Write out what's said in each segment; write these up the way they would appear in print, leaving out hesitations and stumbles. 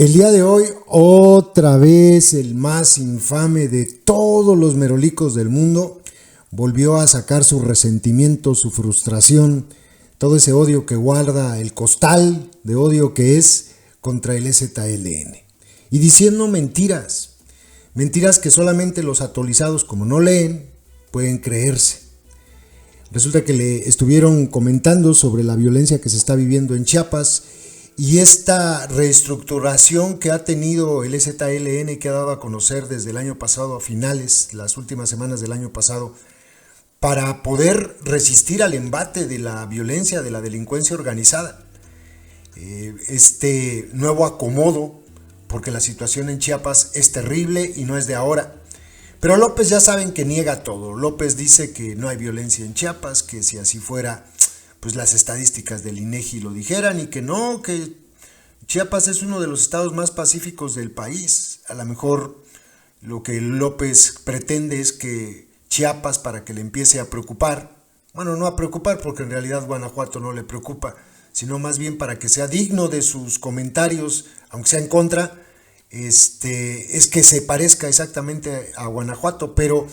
El día de hoy, otra vez el más infame de todos los merolicos del mundo volvió a sacar su resentimiento, su frustración, todo ese odio que guarda, el costal de odio que es contra el EZLN. Y diciendo mentiras, mentiras que solamente los atolizados, como no leen, pueden creerse. Resulta que le estuvieron comentando sobre la violencia que se está viviendo en Chiapas y esta reestructuración que ha tenido el EZLN, que ha dado a conocer desde el año pasado a finales, las últimas semanas del año pasado, para poder resistir al embate de la violencia, de la delincuencia organizada. Este nuevo acomodo, porque la situación en Chiapas es terrible y no es de ahora. Pero López ya saben que niega todo. López dice que no hay violencia en Chiapas, que si así fuera, pues las estadísticas del INEGI lo dijeran, y que no, que Chiapas es uno de los estados más pacíficos del país. A lo mejor lo que López pretende es que Chiapas, para que le empiece a preocupar, bueno, no a preocupar porque en realidad Guanajuato no le preocupa, sino más bien para que sea digno de sus comentarios, aunque sea en contra, es que se parezca exactamente a Guanajuato. Pero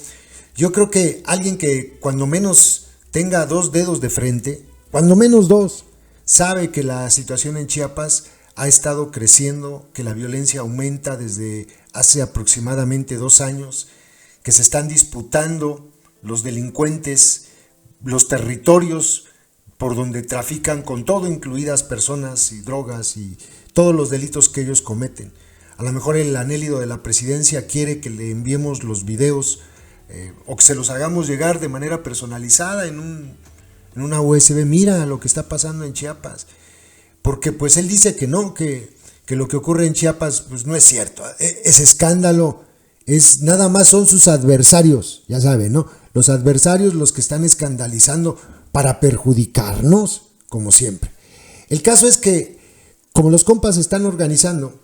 yo creo que alguien que cuando menos tenga dos dedos de frente, cuando menos dos, sabe que la situación en Chiapas ha estado creciendo, que la violencia aumenta desde hace aproximadamente 2 años, que se están disputando los delincuentes los territorios por donde trafican con todo, incluidas personas y drogas y todos los delitos que ellos cometen. A lo mejor el anhelo de la presidencia quiere que le enviemos los videos o que se los hagamos llegar de manera personalizada en una USB. Mira lo que está pasando en Chiapas, porque pues él dice que no, que lo que ocurre en Chiapas pues no es cierto, es escándalo, es nada más son sus adversarios, ya saben, ¿no? Los adversarios los que están escandalizando para perjudicarnos, como siempre. El caso es que, como los compas se están organizando,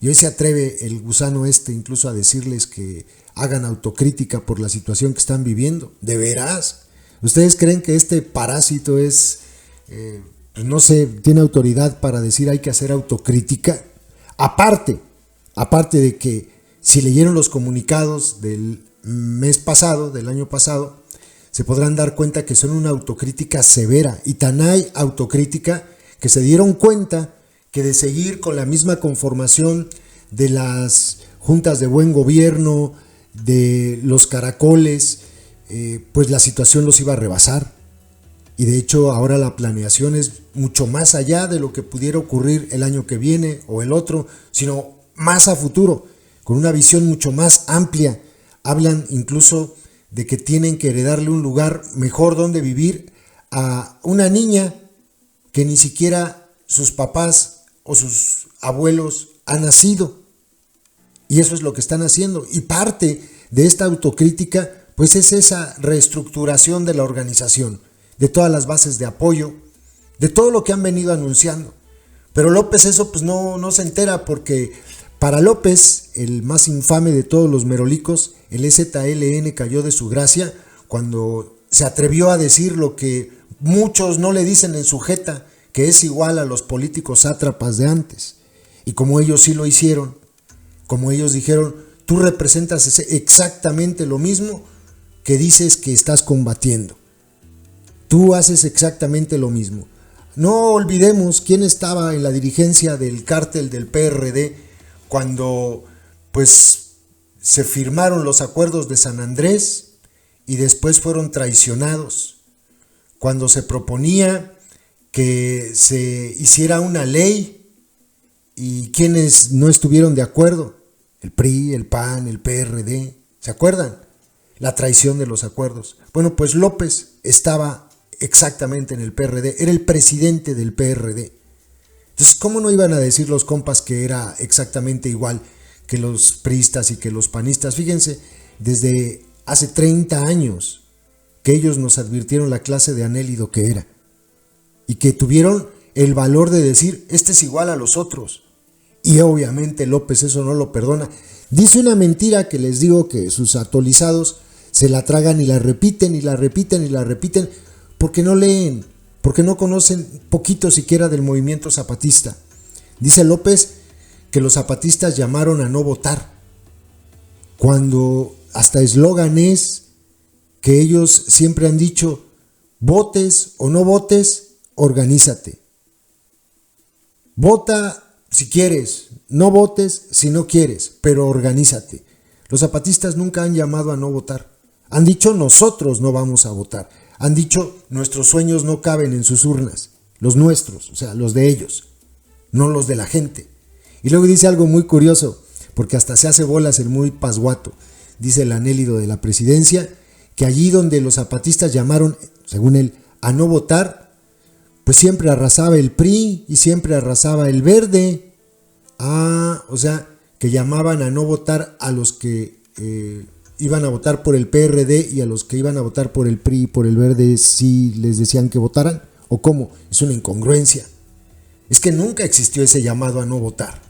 y hoy se atreve el gusano incluso a decirles que hagan autocrítica por la situación que están viviendo. ¿De veras? ¿Ustedes creen que este parásito es, pues no sé, tiene autoridad para decir hay que hacer autocrítica? Aparte de que si leyeron los comunicados del mes pasado, del año pasado, se podrán dar cuenta que son una autocrítica severa, y tan hay autocrítica que se dieron cuenta que de seguir con la misma conformación de las juntas de buen gobierno, de los caracoles, pues la situación los iba a rebasar. Y de hecho ahora la planeación es mucho más allá de lo que pudiera ocurrir el año que viene o el otro, sino más a futuro, con una visión mucho más amplia. Hablan incluso de que tienen que heredarle un lugar mejor donde vivir a una niña que ni siquiera sus papás o sus abuelos han nacido. Y eso es lo que están haciendo. Y parte de esta autocrítica pues es esa reestructuración de la organización, de todas las bases de apoyo, de todo lo que han venido anunciando. Pero López eso pues no se entera, porque para López, el más infame de todos los merolicos, el EZLN cayó de su gracia cuando se atrevió a decir lo que muchos no le dicen en su jeta, que es igual a los políticos sátrapas de antes. Y como ellos sí lo hicieron, como ellos dijeron, tú representas exactamente lo mismo que dices que estás combatiendo. Tú haces exactamente lo mismo. No olvidemos quién estaba en la dirigencia del cártel del PRD cuando pues se firmaron los acuerdos de San Andrés y después fueron traicionados. Cuando se proponía que se hiciera una ley y quienes no estuvieron de acuerdo, el PRI, el PAN, el PRD, ¿se acuerdan? La traición de los acuerdos. Bueno, pues López estaba exactamente en el PRD, era el presidente del PRD. Entonces, ¿cómo no iban a decir los compas que era exactamente igual que los priistas y que los panistas? Fíjense, desde hace 30 años que ellos nos advirtieron la clase de anélido que era, y que tuvieron el valor de decir, este es igual a los otros. Y obviamente López eso no lo perdona. Dice una mentira que les digo que sus atolizados se la tragan y la repiten y la repiten y la repiten, porque no leen, porque no conocen poquito siquiera del movimiento zapatista. Dice López que los zapatistas llamaron a no votar, cuando hasta eslogan es que ellos siempre han dicho: votes o no votes, organízate. Vota si quieres, no votes si no quieres, pero organízate. Los zapatistas nunca han llamado a no votar. Han dicho: nosotros no vamos a votar. Han dicho: nuestros sueños no caben en sus urnas. Los nuestros, o sea, los de ellos, no los de la gente. Y luego dice algo muy curioso, porque hasta se hace bolas el muy pasguato. Dice el anélido de la presidencia que allí donde los zapatistas llamaron, según él, a no votar, pues siempre arrasaba el PRI y siempre arrasaba el Verde. O sea, que llamaban a no votar a los que iban a votar por el PRD, y a los que iban a votar por el PRI y por el Verde sí les decían que votaran. ¿O cómo? Es una incongruencia. Es que nunca existió ese llamado a no votar.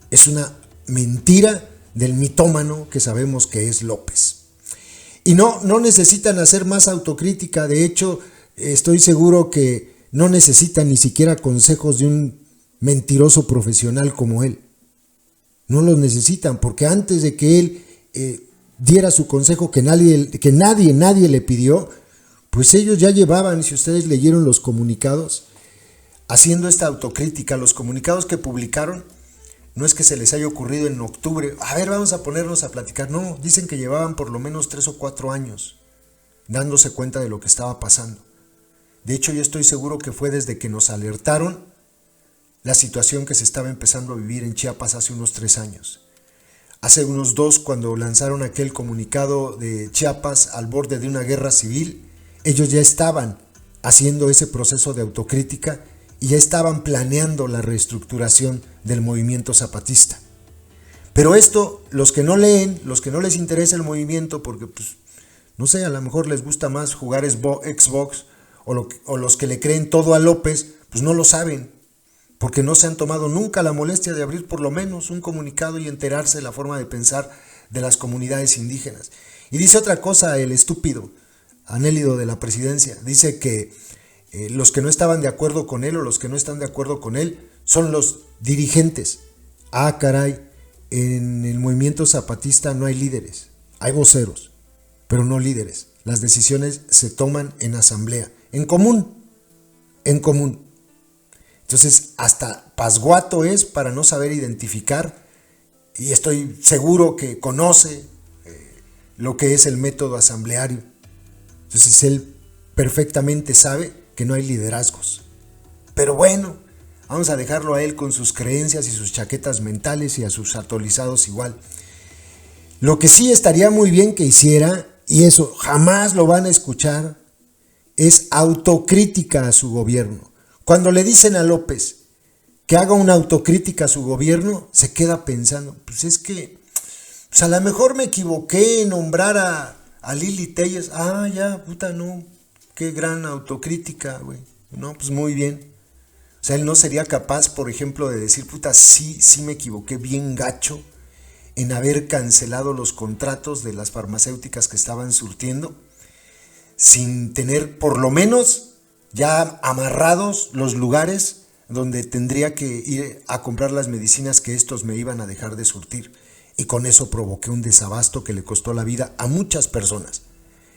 Es una mentira del mitómano que sabemos que es López. Y no necesitan hacer más autocrítica. De hecho, estoy seguro que no necesitan ni siquiera consejos de un mentiroso profesional como él. No los necesitan, porque antes de que él diera su consejo que nadie le pidió, pues ellos ya llevaban, si ustedes leyeron los comunicados, haciendo esta autocrítica. Los comunicados que publicaron, no es que se les haya ocurrido en octubre: a ver, vamos a ponernos a platicar. No, dicen que llevaban por lo menos 3 o 4 años dándose cuenta de lo que estaba pasando. De hecho, yo estoy seguro que fue desde que nos alertaron la situación que se estaba empezando a vivir en Chiapas hace unos 3 años. Hace unos 2, cuando lanzaron aquel comunicado de Chiapas al borde de una guerra civil, ellos ya estaban haciendo ese proceso de autocrítica y ya estaban planeando la reestructuración del movimiento zapatista. Pero esto, los que no leen, los que no les interesa el movimiento, porque pues, no sé, a lo mejor les gusta más jugar Xbox, o los que le creen todo a López, pues no lo saben, porque no se han tomado nunca la molestia de abrir por lo menos un comunicado y enterarse de la forma de pensar de las comunidades indígenas. Y dice otra cosa el estúpido anélido de la presidencia: dice que los que no estaban de acuerdo con él, o los que no están de acuerdo con él, son los dirigentes. Caray, en el movimiento zapatista no hay líderes, hay voceros, pero no líderes. Las decisiones se toman en asamblea, en común. Entonces, hasta pasguato es para no saber identificar, y estoy seguro que conoce lo que es el método asambleario. Entonces, él perfectamente sabe que no hay liderazgos. Pero bueno, vamos a dejarlo a él con sus creencias y sus chaquetas mentales, y a sus atolizados igual. Lo que sí estaría muy bien que hiciera, y eso jamás lo van a escuchar, es autocrítica a su gobierno. Cuando le dicen a López que haga una autocrítica a su gobierno, se queda pensando: pues es que pues a lo mejor me equivoqué en nombrar a Lili Telles. No, qué gran autocrítica, güey. No, pues muy bien. O sea, él no sería capaz, por ejemplo, de decir: sí me equivoqué bien gacho en haber cancelado los contratos de las farmacéuticas que estaban surtiendo, sin tener por lo menos ya amarrados los lugares donde tendría que ir a comprar las medicinas que estos me iban a dejar de surtir. Y con eso provoqué un desabasto que le costó la vida a muchas personas.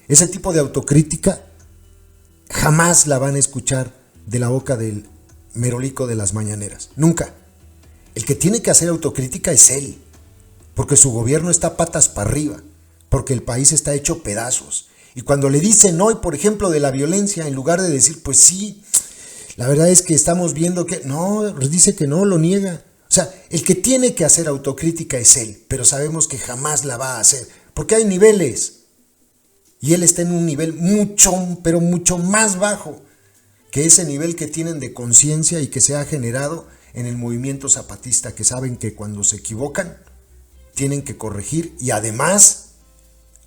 Ese tipo de autocrítica jamás la van a escuchar de la boca del merolico de las mañaneras. Nunca. El que tiene que hacer autocrítica es él, porque su gobierno está patas para arriba, porque el país está hecho pedazos. Y cuando le dicen hoy, por ejemplo, de la violencia, en lugar de decir: pues sí, la verdad es que estamos viendo que... No, dice que no, lo niega. O sea, el que tiene que hacer autocrítica es él, pero sabemos que jamás la va a hacer, porque hay niveles. Y él está en un nivel mucho, pero mucho más bajo que ese nivel que tienen de conciencia y que se ha generado en el movimiento zapatista, que saben que cuando se equivocan tienen que corregir. Y además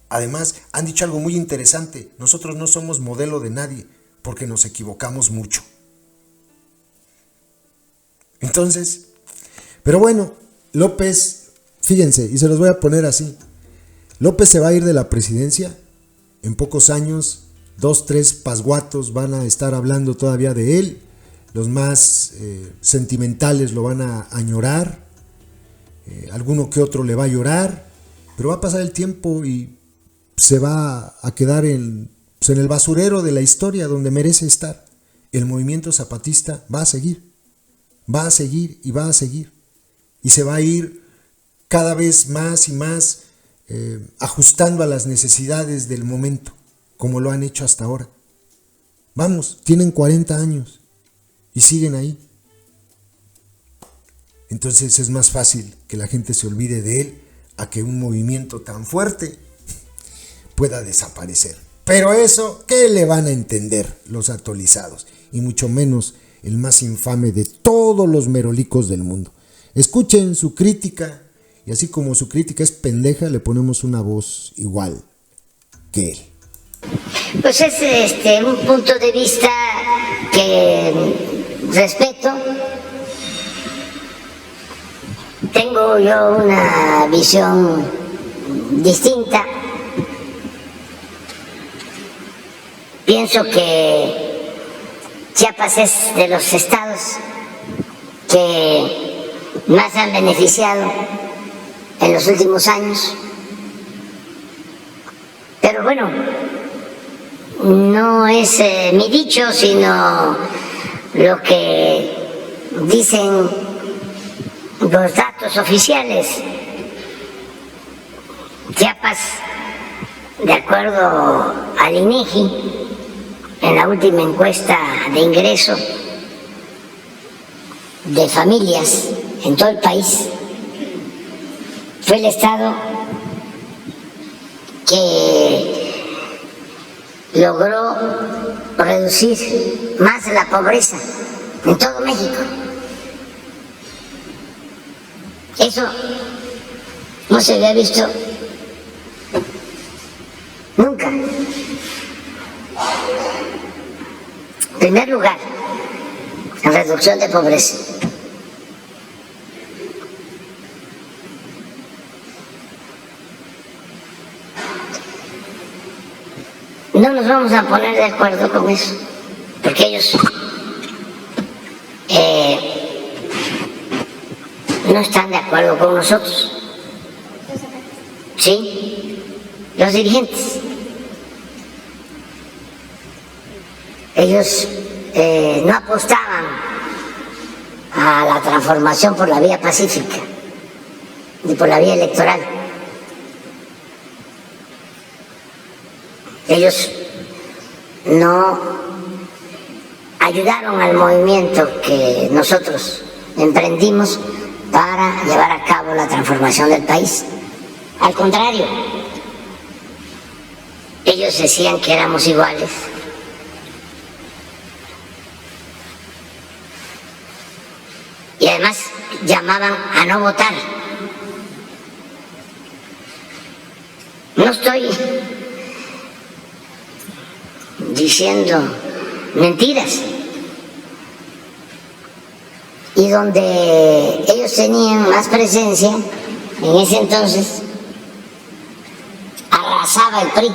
han dicho algo muy interesante: nosotros no somos modelo de nadie porque nos equivocamos mucho. Entonces, pero bueno, López, fíjense, y se los voy a poner así: López se va a ir de la presidencia en pocos años. 2, 3 pasguatos van a estar hablando todavía de él, los más sentimentales lo van a añorar, alguno que otro le va a llorar, pero va a pasar el tiempo y se va a quedar en el basurero de la historia donde merece estar. El movimiento zapatista va a seguir y va a seguir, y se va a ir cada vez más y más ajustando a las necesidades del momento, como lo han hecho hasta ahora. Vamos, tienen 40 años y siguen ahí. Entonces es más fácil que la gente se olvide de él a que un movimiento tan fuerte pueda desaparecer. Pero eso, ¿qué le van a entender los atolizados? Y mucho menos el más infame de todos los merolicos del mundo. Escuchen su crítica, y así como su crítica es pendeja, le ponemos una voz igual que él. Pues es un punto de vista que respeto. Tengo yo una visión distinta. Pienso que Chiapas es de los estados que más han beneficiado en los últimos años. Pero bueno, no es mi dicho, sino lo que dicen los datos oficiales. Chiapas, de acuerdo al INEGI, en la última encuesta de ingreso de familias en todo el país, fue el estado que logró reducir más la pobreza en todo México. Eso no se había visto nunca. En primer lugar, en reducción de pobreza. No nos vamos a poner de acuerdo con eso, porque ellos no están de acuerdo con nosotros. ¿Sí? Los dirigentes. Ellos no apostaban a la transformación por la vía pacífica ni por la vía electoral. Ellos no ayudaron al movimiento que nosotros emprendimos para llevar a cabo la transformación del país. Al contrario, ellos decían que éramos iguales. Y además llamaban a no votar. No estoy diciendo mentiras. Y donde ellos tenían más presencia, en ese entonces, arrasaba el PRI.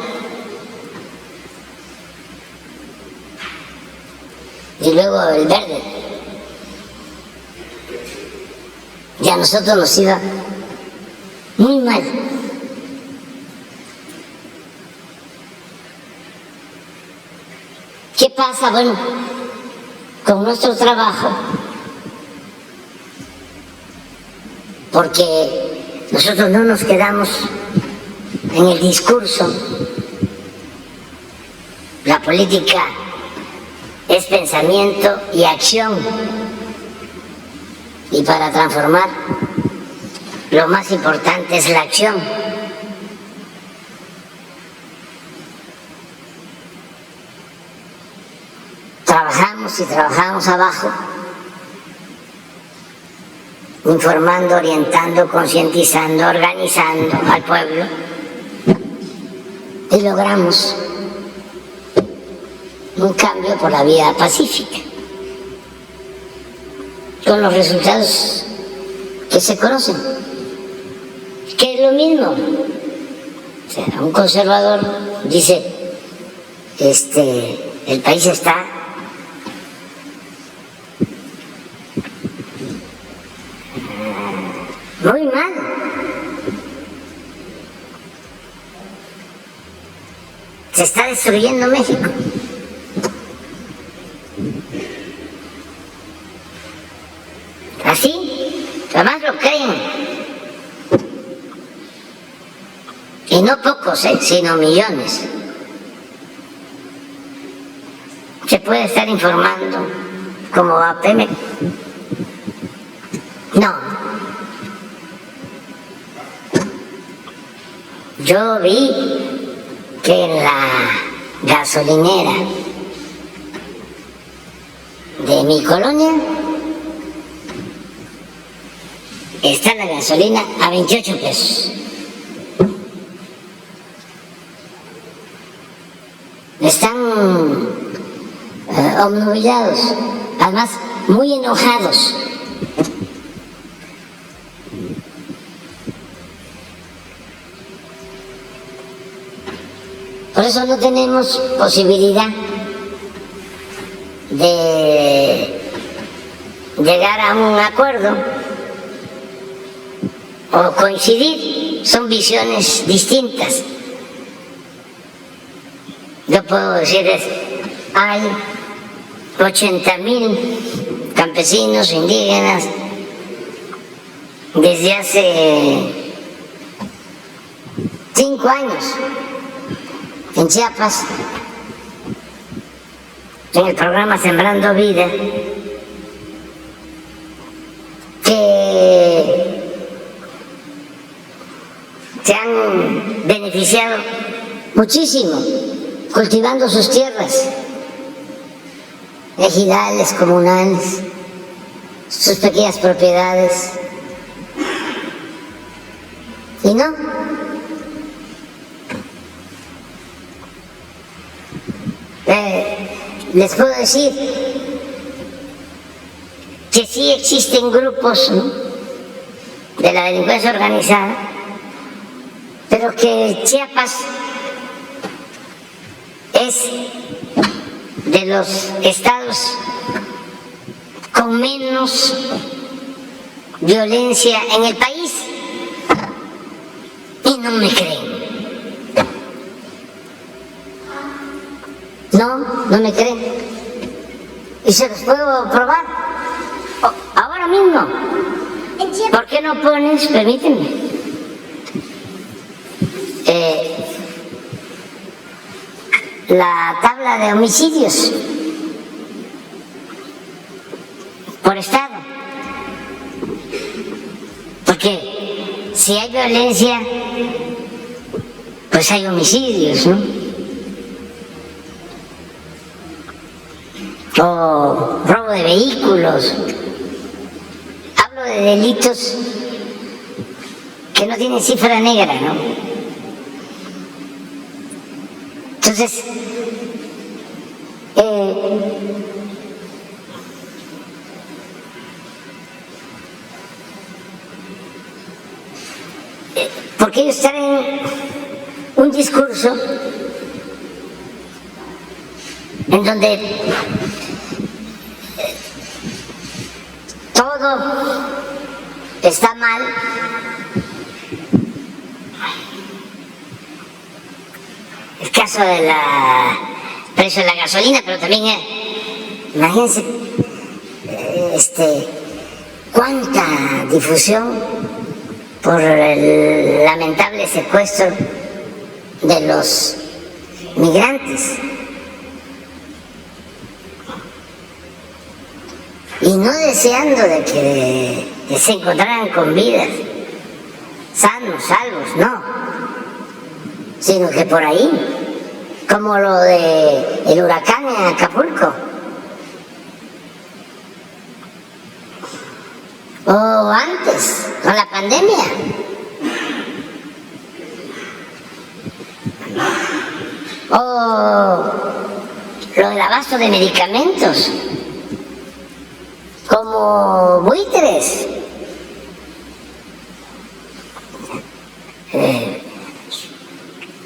Y luego el Verde. Y a nosotros nos iba muy mal. ¿Qué pasa? Bueno, con nuestro trabajo, porque nosotros no nos quedamos en el discurso. La política es pensamiento y acción. Y para transformar, lo más importante es la acción. Trabajamos y trabajamos abajo, informando, orientando, concientizando, organizando al pueblo, y logramos un cambio por la vía pacífica, con los resultados que se conocen, que es lo mismo. O sea, un conservador dice, el país está muy mal. Se está destruyendo México. Así, además lo creen. Y no pocos, sino millones. Se puede estar informando como a Pemex. No. Yo vi que en la gasolinera de mi colonia está la gasolina a 28 pesos. Están obnubilados, además muy enojados. Por eso no tenemos posibilidad de llegar a un acuerdo o coincidir, son visiones distintas. Yo puedo decirles, hay 80,000 campesinos indígenas desde hace 5 años en Chiapas, en el programa Sembrando Vida, que se han beneficiado muchísimo cultivando sus tierras, ejidales, comunales, sus pequeñas propiedades. Y no, les puedo decir que sí existen grupos, ¿no?, de la delincuencia organizada, pero que Chiapas es de los estados con menos violencia en el país. Y no me creen. No me creen. Y se los puedo probar ahora mismo. ¿Por qué no pones, permíteme, la tabla de homicidios por estado? Porque si hay violencia, pues hay homicidios, ¿no? O robo de vehículos. Hablo de delitos que no tienen cifra negra, ¿no? Entonces, porque ellos traen un discurso en donde todo está mal, el caso de la precio de la gasolina, pero también imagínense cuánta difusión por el lamentable secuestro de los migrantes. Y no deseando de que se encontraran con vidas, sanos, salvos, no. Sino que por ahí, como lo de el huracán en Acapulco. O antes, con la pandemia. O lo del abasto de medicamentos. Como buitres.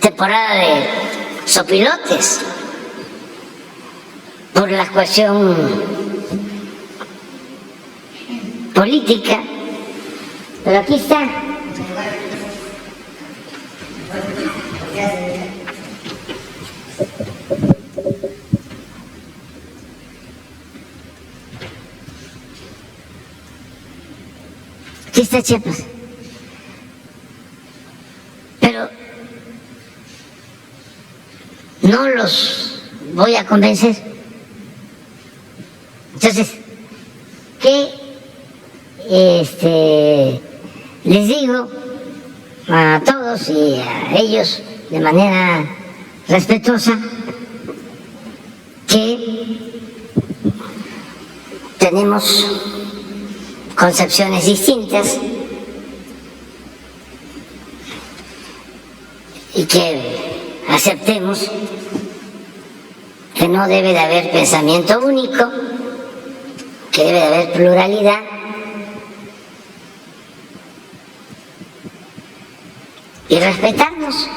Temporada de sopilotes. Por la cuestión política, Pero aquí está. Aquí está Chiapas. Pero no los voy a convencer. Entonces, ¿qué les digo a todos y a ellos de manera respetuosa que tenemos concepciones distintas y que aceptemos que no debe de haber pensamiento único, que debe de haber pluralidad y respetarnos.